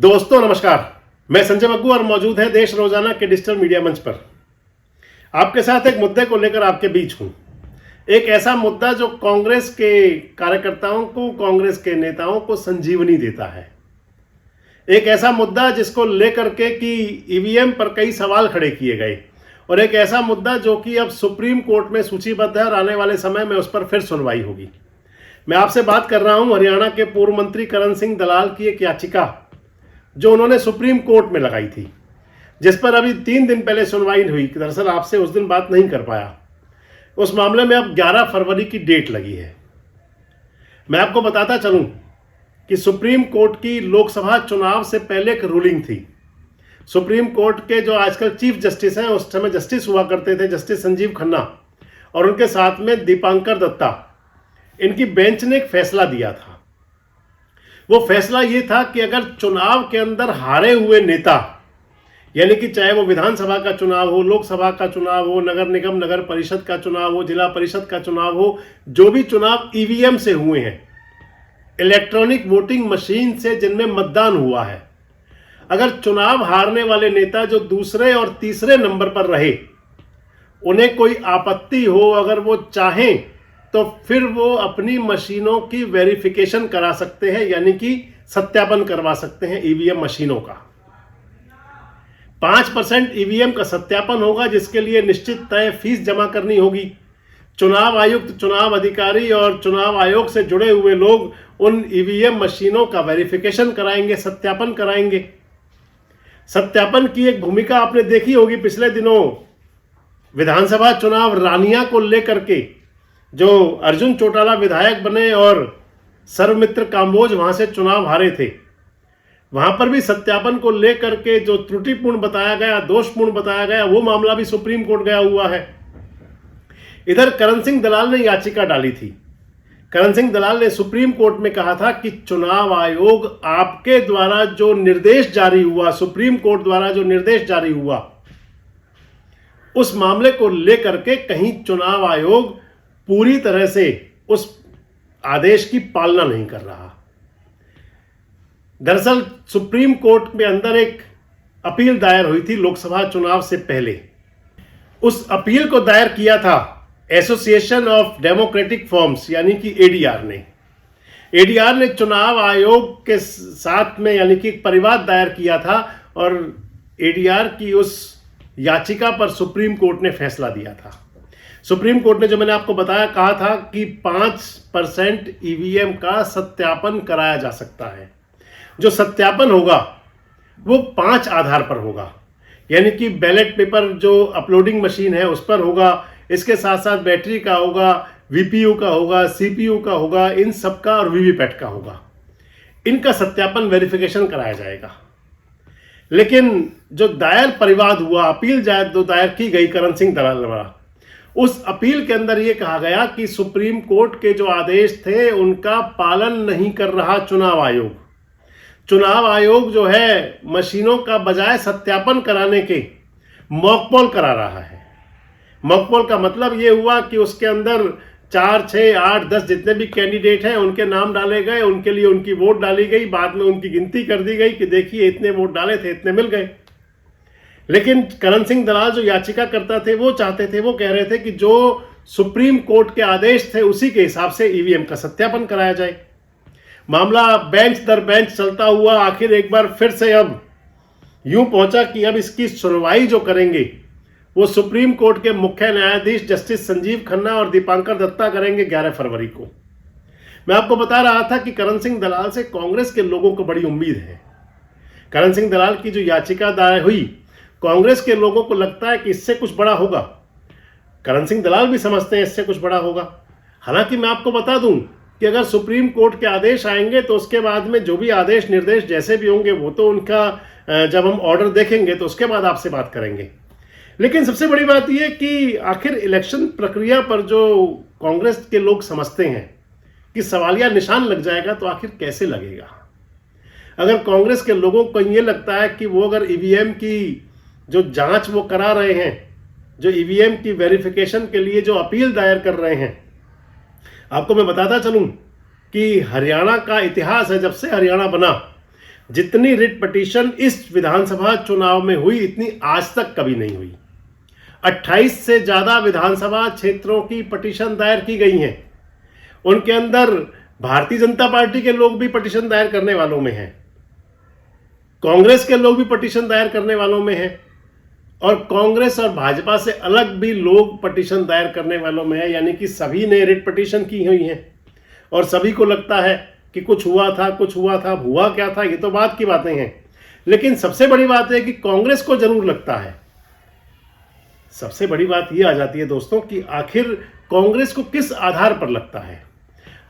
दोस्तों नमस्कार, मैं संजय मग्गू और मौजूद है देश रोजाना के डिजिटल मीडिया मंच पर। आपके साथ एक मुद्दे को लेकर आपके बीच हूं। एक ऐसा मुद्दा जो कांग्रेस के कार्यकर्ताओं को, कांग्रेस के नेताओं को संजीवनी देता है। एक ऐसा मुद्दा जिसको लेकर के कि ईवीएम पर कई सवाल खड़े किए गए, और एक ऐसा मुद्दा जो कि अब सुप्रीम कोर्ट में सूचीबद्ध है और आने वाले समय में उस पर फिर सुनवाई होगी। मैं आपसे बात कर रहा हूं हरियाणा के पूर्व मंत्री करण सिंह दलाल की एक याचिका जो उन्होंने सुप्रीम कोर्ट में लगाई थी, जिस पर अभी 3 दिन पहले सुनवाई हुई। दरअसल आपसे उस दिन बात नहीं कर पाया। उस मामले में अब 11 फरवरी की डेट लगी है। मैं आपको बताता चलूं कि सुप्रीम कोर्ट की लोकसभा चुनाव से पहले एक रूलिंग थी। सुप्रीम कोर्ट के जो आजकल चीफ जस्टिस हैं, उस समय जस्टिस हुआ करते थे जस्टिस संजीव खन्ना, और उनके साथ में दीपांकर दत्ता, इनकी बेंच ने एक फैसला दिया था। वो फैसला ये था कि अगर चुनाव के अंदर हारे हुए नेता, यानी कि चाहे वो विधानसभा का चुनाव हो, लोकसभा का चुनाव हो, नगर निगम नगर परिषद का चुनाव हो, जिला परिषद का चुनाव हो, जो भी चुनाव ईवीएम से हुए हैं, इलेक्ट्रॉनिक वोटिंग मशीन से जिनमें मतदान हुआ है, अगर चुनाव हारने वाले नेता जो दूसरे और तीसरे नंबर पर रहे, उन्हें कोई आपत्ति हो, अगर वो चाहें तो फिर वो अपनी मशीनों की वेरिफिकेशन करा सकते हैं, यानी कि सत्यापन करवा सकते हैं ईवीएम मशीनों का। 5% ईवीएम का सत्यापन होगा, जिसके लिए निश्चित तय फीस जमा करनी होगी। चुनाव आयुक्त, चुनाव अधिकारी और चुनाव आयोग से जुड़े हुए लोग उन ईवीएम मशीनों का वेरिफिकेशन कराएंगे, सत्यापन कराएंगे। सत्यापन की एक भूमिका आपने देखी होगी पिछले दिनों विधानसभा चुनाव रानिया को लेकर के, जो अर्जुन चौटाला विधायक बने और सर्वमित्र काम्बोज वहां से चुनाव हारे थे। वहां पर भी सत्यापन को लेकर के जो त्रुटिपूर्ण बताया गया, दोषपूर्ण बताया गया, वो मामला भी सुप्रीम कोर्ट गया हुआ है। इधर करण सिंह दलाल ने याचिका डाली थी। करण सिंह दलाल ने सुप्रीम कोर्ट में कहा था कि चुनाव आयोग आपके द्वारा जो निर्देश जारी हुआ, सुप्रीम कोर्ट द्वारा जो निर्देश जारी हुआ, उस मामले को लेकर के कहीं चुनाव आयोग पूरी तरह से उस आदेश की पालना नहीं कर रहा। दरअसल सुप्रीम कोर्ट में अंदर एक अपील दायर हुई थी लोकसभा चुनाव से पहले। उस अपील को दायर किया था एसोसिएशन ऑफ डेमोक्रेटिक फॉर्म्स, यानी कि एडीआर ने। एडीआर ने चुनाव आयोग के साथ में, यानी कि परिवाद दायर किया था, और एडीआर की उस याचिका पर सुप्रीम कोर्ट ने फैसला दिया था। सुप्रीम कोर्ट ने, जो मैंने आपको बताया, कहा था कि 5% ईवीएम का सत्यापन कराया जा सकता है। जो सत्यापन होगा वो 5 आधार पर होगा, यानी कि बैलेट पेपर जो अपलोडिंग मशीन है उस पर होगा, इसके साथ साथ बैटरी का होगा, वीपीयू का होगा, सीपीयू का होगा, इन सब का, और वीवीपैट का होगा। इनका सत्यापन, वेरिफिकेशन कराया जाएगा। लेकिन जो दायर परिवाद हुआ, अपील जो दायर की गई करण सिंह दलाल द्वारा, उस अपील के अंदर यह कहा गया कि सुप्रीम कोर्ट के जो आदेश थे उनका पालन नहीं कर रहा चुनाव आयोग। चुनाव आयोग जो है मशीनों का बजाय सत्यापन कराने के मॉकपोल करा रहा है। मॉकपोल का मतलब यह हुआ कि उसके अंदर 4, 6, 8, 10 जितने भी कैंडिडेट हैं उनके नाम डाले गए, उनके लिए उनकी वोट डाली गई, बाद में उनकी गिनती कर दी गई कि देखिए इतने वोट डाले थे, इतने मिल गए। लेकिन करण सिंह दलाल जो याचिका करता थे, वो चाहते थे, वो कह रहे थे कि जो सुप्रीम कोर्ट के आदेश थे उसी के हिसाब से ईवीएम का सत्यापन कराया जाए। मामला बेंच दर बेंच चलता हुआ आखिर एक बार फिर से अब यूं पहुंचा कि अब इसकी सुनवाई जो करेंगे वो सुप्रीम कोर्ट के मुख्य न्यायाधीश जस्टिस संजीव खन्ना और दीपांकर दत्ता करेंगे 11 फरवरी को। मैं आपको बता रहा था कि करण सिंह दलाल से कांग्रेस के लोगों को बड़ी उम्मीद है। करण सिंह दलाल की जो याचिका दायर हुई, कांग्रेस के लोगों को लगता है कि इससे कुछ बड़ा होगा। करण सिंह दलाल भी समझते हैं इससे कुछ बड़ा होगा। हालांकि मैं आपको बता दूं कि अगर सुप्रीम कोर्ट के आदेश आएंगे तो उसके बाद में जो भी आदेश निर्देश जैसे भी होंगे वो तो उनका, जब हम ऑर्डर देखेंगे तो उसके बाद आपसे बात करेंगे। लेकिन सबसे बड़ी बात यह कि आखिर इलेक्शन प्रक्रिया पर जो कांग्रेस के लोग समझते हैं कि सवालिया निशान लग जाएगा, तो आखिर कैसे लगेगा। अगर कांग्रेस के लोगों को ये लगता है कि वो अगर ईवीएम की जो जांच वो करा रहे हैं, जो ईवीएम की वेरिफिकेशन के लिए जो अपील दायर कर रहे हैं, आपको मैं बताता चलूं कि हरियाणा का इतिहास है, जब से हरियाणा बना जितनी रिट पिटीशन इस विधानसभा चुनाव में हुई इतनी आज तक कभी नहीं हुई। 28 से ज्यादा विधानसभा क्षेत्रों की पिटीशन दायर की गई हैं। उनके अंदर भारतीय जनता पार्टी के लोग भी पिटीशन दायर करने वालों में हैं, कांग्रेस के लोग भी पिटीशन दायर करने वालों में हैं, और कांग्रेस और भाजपा से अलग भी लोग पिटीशन दायर करने वालों में है। यानी कि सभी ने रिट पिटीशन की हुई है और सभी को लगता है कि कुछ हुआ था, हुआ क्या था, ये तो बात की बातें हैं। लेकिन सबसे बड़ी बात है कि कांग्रेस को जरूर लगता है। सबसे बड़ी बात यह आ जाती है दोस्तों कि आखिर कांग्रेस को किस आधार पर लगता है।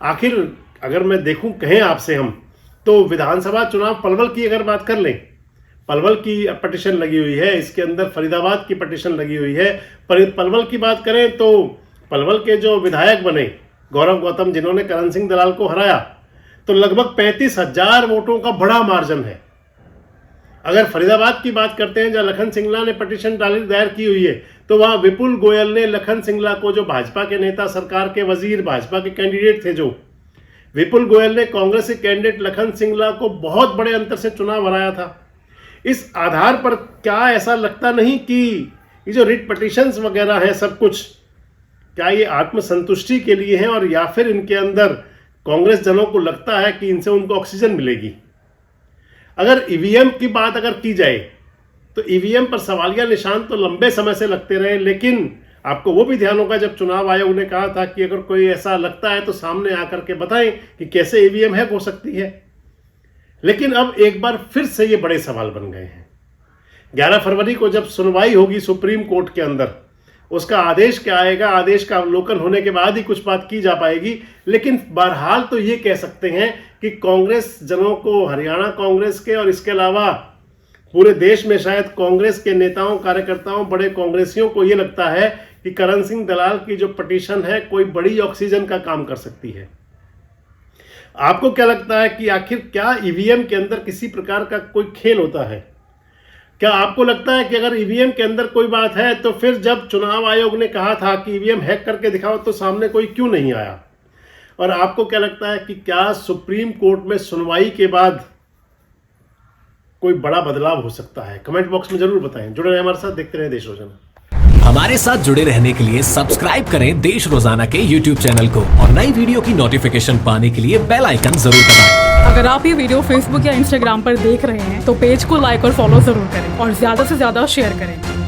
आखिर अगर मैं देखूं, कहें आपसे हम, तो विधानसभा चुनाव पलवल की अगर बात कर लें, पलवल की पिटीशन लगी हुई है, इसके अंदर फरीदाबाद की पिटीशन लगी हुई है। पलवल की बात करें तो पलवल के जो विधायक बने गौरव गौतम, जिन्होंने करण सिंह दलाल को हराया, तो लगभग 35,000 वोटों का बड़ा मार्जिन है। अगर फरीदाबाद की बात करते हैं, जहां लखन सिंगला ने पिटीशन दायर की हुई है, तो वहां विपुल गोयल ने लखन सिंगला को, जो भाजपा के नेता, सरकार के वजीर, भाजपा के कैंडिडेट थे, जो विपुल गोयल ने कांग्रेस के कैंडिडेट लखन सिंगला को बहुत बड़े अंतर से चुनाव हराया था। इस आधार पर क्या ऐसा लगता नहीं कि ये जो रिट पिटीशंस वगैरह हैं सब कुछ, क्या ये आत्मसंतुष्टि के लिए हैं, और या फिर इनके अंदर कांग्रेस जनों को लगता है कि इनसे उनको ऑक्सीजन मिलेगी। अगर ईवीएम की बात अगर की जाए तो ईवीएम पर सवालिया निशान तो लंबे समय से लगते रहे, लेकिन आपको वो भी ध्यान होगा जब चुनाव आयोग ने कहा था कि अगर कोई ऐसा लगता है तो सामने आकर के बताएं कि कैसे ईवीएम हैक हो सकती है। लेकिन अब एक बार फिर से ये बड़े सवाल बन गए हैं। 11 फरवरी को जब सुनवाई होगी सुप्रीम कोर्ट के अंदर, उसका आदेश क्या आएगा, आदेश का अवलोकन होने के बाद ही कुछ बात की जा पाएगी। लेकिन बहरहाल तो ये कह सकते हैं कि कांग्रेस जनों को, हरियाणा कांग्रेस के और इसके अलावा पूरे देश में शायद कांग्रेस के नेताओं, कार्यकर्ताओं, बड़े कांग्रेसियों को ये लगता है कि करण सिंह दलाल की जो पिटीशन है कोई बड़ी ऑक्सीजन का काम कर सकती है। आपको क्या लगता है कि आखिर क्या ईवीएम के अंदर किसी प्रकार का कोई खेल होता है? क्या आपको लगता है कि अगर ईवीएम के अंदर कोई बात है तो फिर जब चुनाव आयोग ने कहा था कि ईवीएम हैक करके दिखाओ तो सामने कोई क्यों नहीं आया? और आपको क्या लगता है कि क्या सुप्रीम कोर्ट में सुनवाई के बाद कोई बड़ा बदलाव हो सकता है? कमेंट बॉक्स में जरूर बताएं। जुड़े रहें हमारे साथ, देखते रहें देश रोजाना। हमारे साथ जुड़े रहने के लिए सब्सक्राइब करें देश रोजाना के YouTube चैनल को और नई वीडियो की नोटिफिकेशन पाने के लिए बेल आइकन जरूर दबाएं। अगर आप ये वीडियो Facebook या Instagram पर देख रहे हैं तो पेज को लाइक और फॉलो जरूर करें और ज्यादा से ज्यादा शेयर करें।